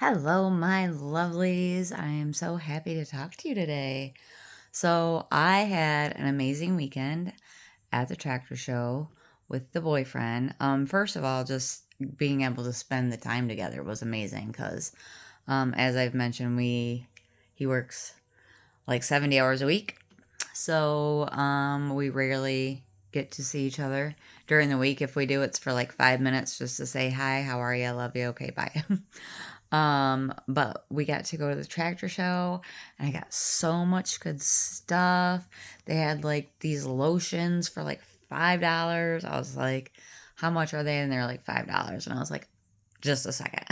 Hello, my lovelies. I am so happy to talk to you today. So, I had an amazing weekend at the tractor show with the boyfriend. First of all, just being able to spend the time together was amazing because, as I've mentioned, he works like 70 hours a week. So, we rarely get to see each other during the week. If we do, it's for like 5 minutes just to say hi, how are you? I love you. Okay, bye. But we got to go to the tractor show and I got so much good stuff. They had like these lotions for like $5. I was like, how much are they? And they're like $5. And I was like, just a second.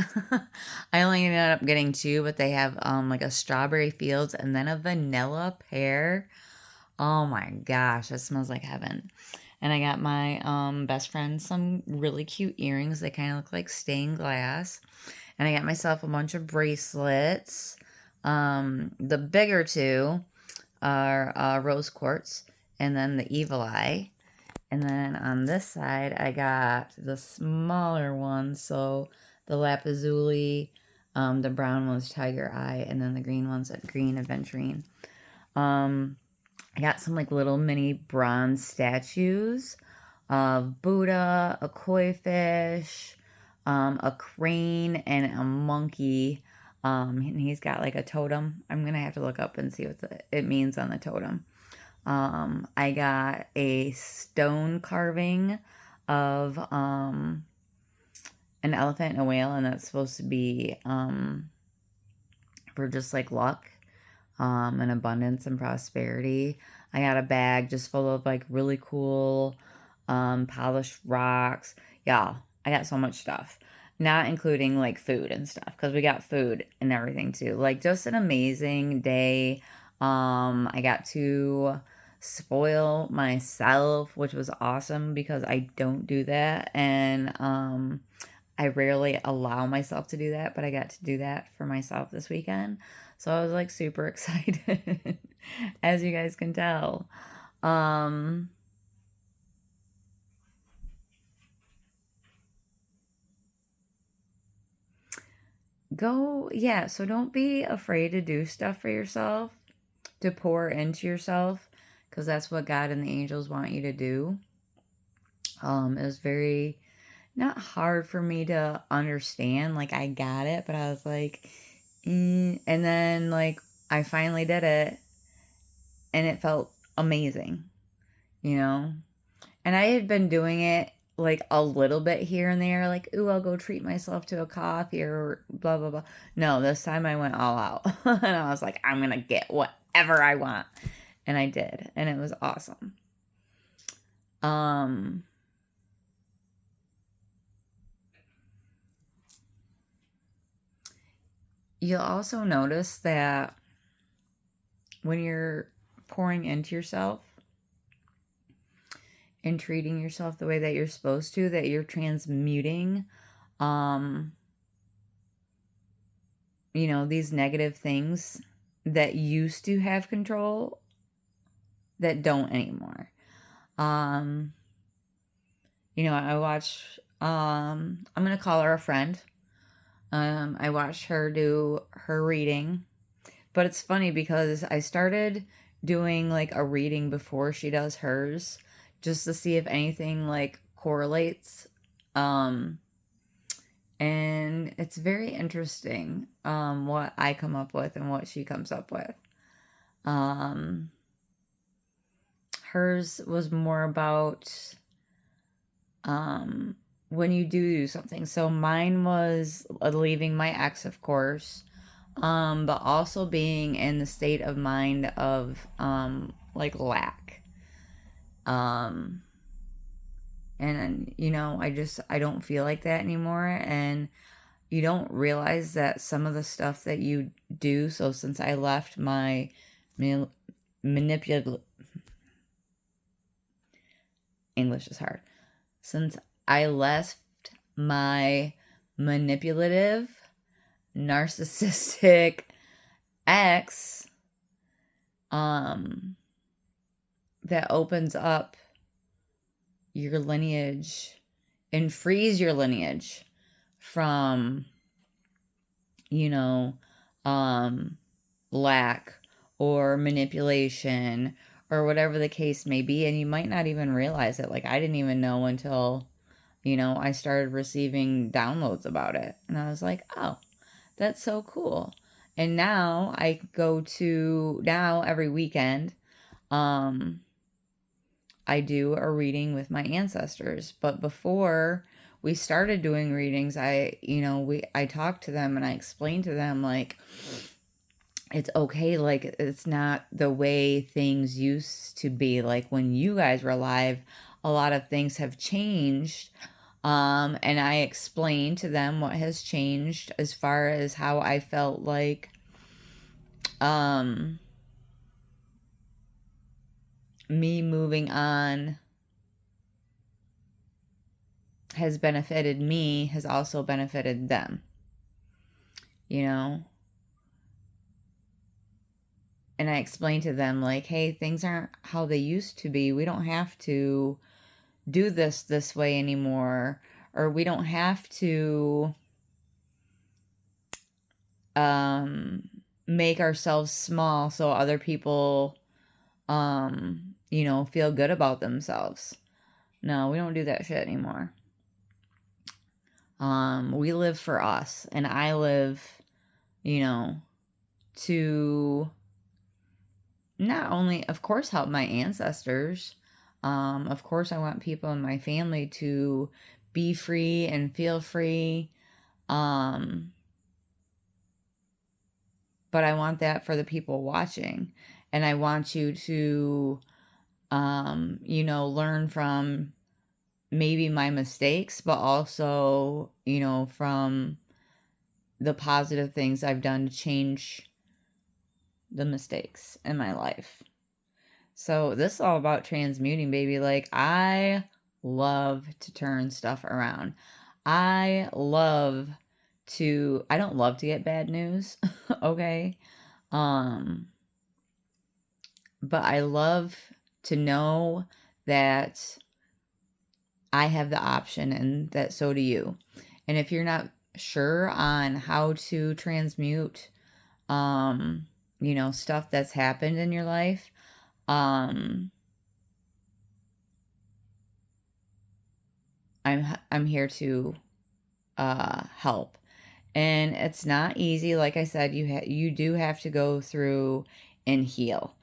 I only ended up getting two, but they have like a strawberry fields and then a vanilla pear. Oh my gosh, that smells like heaven. And I got my best friend some really cute earrings. They kind of look like stained glass. And I got myself a bunch of bracelets. The bigger two are rose quartz and then the evil eye. And then on this side, I got the smaller ones. So the lapazuli, the brown one's tiger eye, and then the green one's a green aventurine. Um, I got some like little mini bronze statues of Buddha, a koi fish, a crane, and a monkey. And he's got like a totem. I'm gonna have to look up and see what it means on the totem. I got a stone carving of an elephant and a whale, and that's supposed to be for just like luck, and abundance and prosperity. I got a bag just full of like really cool polished rocks. Yeah, I got so much stuff. Not including like food and stuff because we got food and everything too. Like just an amazing day. I got to spoil myself, which was awesome because I don't do that. And I rarely allow myself to do that, but I got to do that for myself this weekend. So I was like super excited, as you guys can tell. Um, yeah, so don't be afraid to do stuff for yourself, to pour into yourself, because that's what God and the angels want you to do. It was very not hard for me to understand. Like I got it, but I was like, and then like I finally did it, and it felt amazing, you know. And I had been doing it like a little bit here and there, like, ooh, I'll go treat myself to a coffee or blah, blah, blah. No, this time I went all out. And I was like, I'm going to get whatever I want. And I did. And it was awesome. Um, you'll also notice that when you're pouring into yourself and treating yourself the way that you're supposed to, that you're transmuting, um, these negative things that used to have control that don't anymore. Um, I watch I'm gonna call her a friend. I watched her do her reading. But it's funny because I started doing like a reading before she does hers just to see if anything like correlates. Um and it's very interesting what I come up with and what she comes up with. Um Hers was more about when you do something. So mine was leaving my ex, of course, but also being in the state of mind of like lack. Um, and I don't feel like that anymore. And you don't realize that some of the stuff that you do. So since I left my manipulative English is hard. Since I left my manipulative, narcissistic ex, um, that opens up your lineage and frees your lineage from you know, um, lack or manipulation or whatever the case may be. And you might not even realize it. Like, I didn't even know until, I started receiving downloads about it. And I was like, oh, that's so cool. And now now every weekend, um, I do a reading with my ancestors. But before we started doing readings, I talked to them and I explained to them, like, it's okay, like, it's not the way things used to be. Like, when you guys were alive, a lot of things have changed. And I explained to them what has changed as far as how I felt like um me moving on has benefited me, has also benefited them, you know? And I explained to them, like, hey, things aren't how they used to be. We don't have to do this way anymore, or we don't have to um make ourselves small so other people feel good about themselves. No, we don't do that shit anymore. We live for us, and I live, to not only, of course, help my ancestors. Of course, I want people in my family to be free and feel free. Um, but I want that for the people watching. And I want you to, learn from maybe my mistakes, but also, from the positive things I've done to change the mistakes in my life. So this is all about transmuting, baby. Like, I love to turn stuff around. I don't love to get bad news, okay? Um, but I love to know that I have the option and that so do you. And if you're not sure on how to transmute, stuff that's happened in your life, um, I'm here to help. And it's not easy. Like I said, you do have to go through and heal,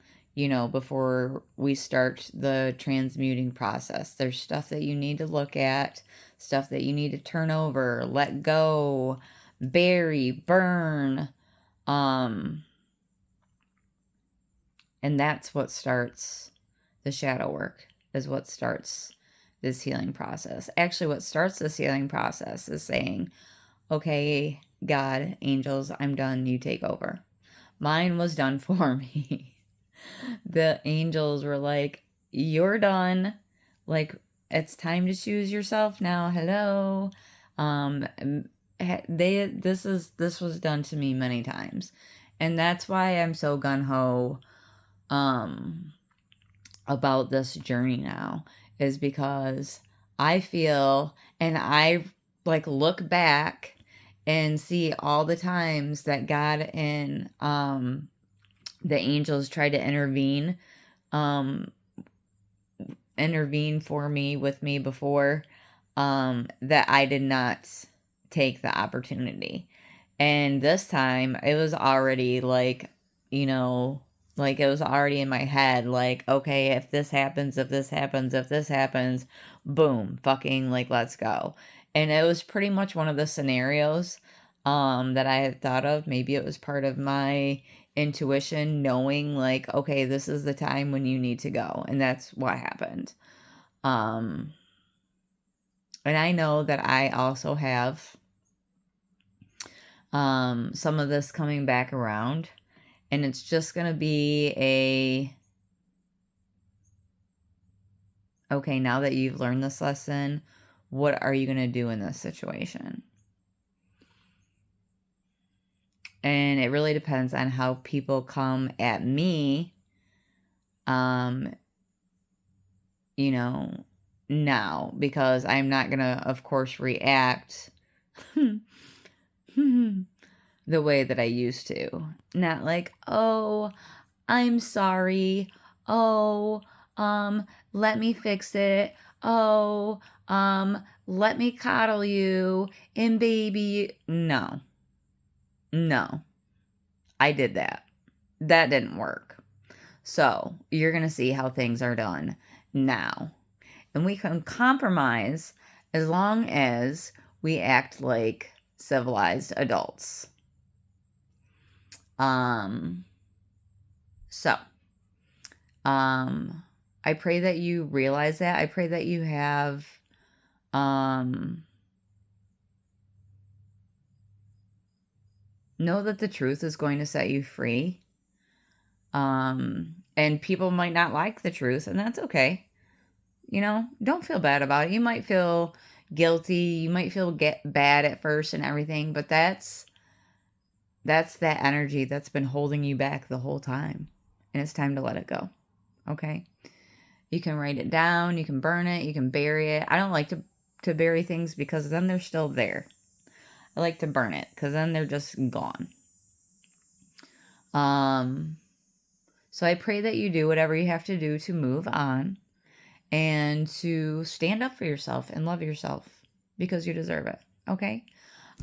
before we start the transmuting process. There's stuff that you need to look at, stuff that you need to turn over, let go, bury, burn. Um, and that's what starts the shadow work, is what starts this healing process. Actually, what starts this healing process is saying, okay, God, angels, I'm done. You take over. Mine was done for me. The angels were like, you're done. Like, it's time to choose yourself now. Hello. This was done to me many times. And that's why I'm so gun ho um about this journey now, is because I feel, and I like look back and see all the times that God and the angels tried to um intervene for me, with me before, that I did not take the opportunity. And this time it was already like, you know, like it was already in my head, like, okay, if this happens, if this happens, if this happens, boom, fucking like, let's go. And it was pretty much one of the scenarios that I had thought of. Maybe it was part of my intuition, knowing like, okay, this is the time when you need to go. And that's what happened. Um, and I know that I also have some of this coming back around, and it's just going to be okay, now that you've learned this lesson, what are you going to do in this situation? And it really depends on how people come at me, um, now, because I'm not going to, of course, react the way that I used to. Not like, oh, I'm sorry. Oh, let me fix it. Oh, let me coddle you and baby you. No, no, I did that. That didn't work. So you're going to see how things are done now. And we can compromise as long as we act like civilized adults. Um, so, I pray that you realize that. I pray that you have, know that the truth is going to set you free. And people might not like the truth, and that's okay. You know, don't feel bad about it. You might feel guilty. You might feel bad at first and everything, but that's that energy that's been holding you back the whole time. And it's time to let it go. Okay? You can write it down, you can burn it, you can bury it. I don't like to bury things because then they're still there. I like to burn it because then they're just gone. So I pray that you do whatever you have to do to move on and to stand up for yourself and love yourself because you deserve it. Okay?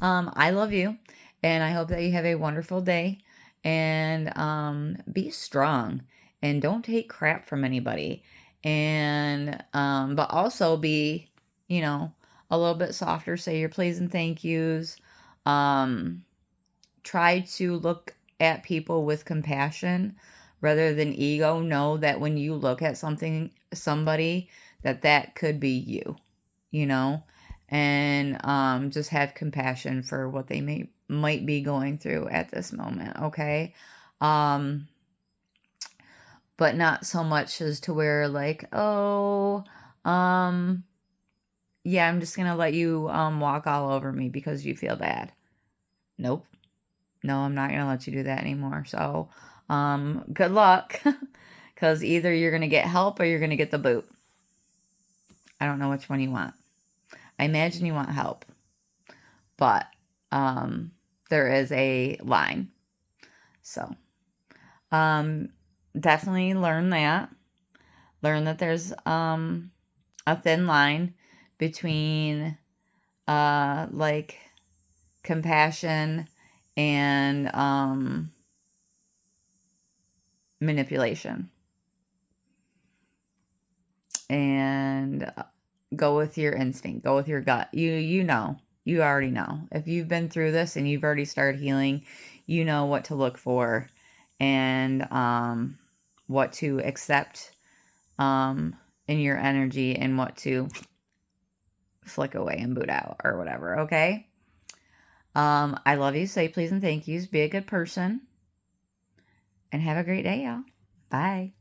I love you, and I hope that you have a wonderful day, and be strong, and don't take crap from anybody, and but also be, you know, a little bit softer. Say your please and thank yous. Try to look at people with compassion rather than ego. Know that when you look at somebody, that could be you, you know, and just have compassion for what they might be going through at this moment, okay? But not so much as to where like, oh, yeah, I'm just gonna let you walk all over me because you feel bad. Nope. No, I'm not gonna let you do that anymore. So, good luck, because either you're gonna get help or you're gonna get the boot. I don't know which one you want. I imagine you want help, but there is a line. So, definitely learn that. Learn that there's a thin line between like compassion and manipulation. And go with your instinct, go with your gut. You know, you already know. If you've been through this and you've already started healing, you know what to look for and what to accept in your energy and what to flick away and boot out or whatever, okay? I love you. Say please and thank yous. Be a good person. And have a great day, y'all. Bye.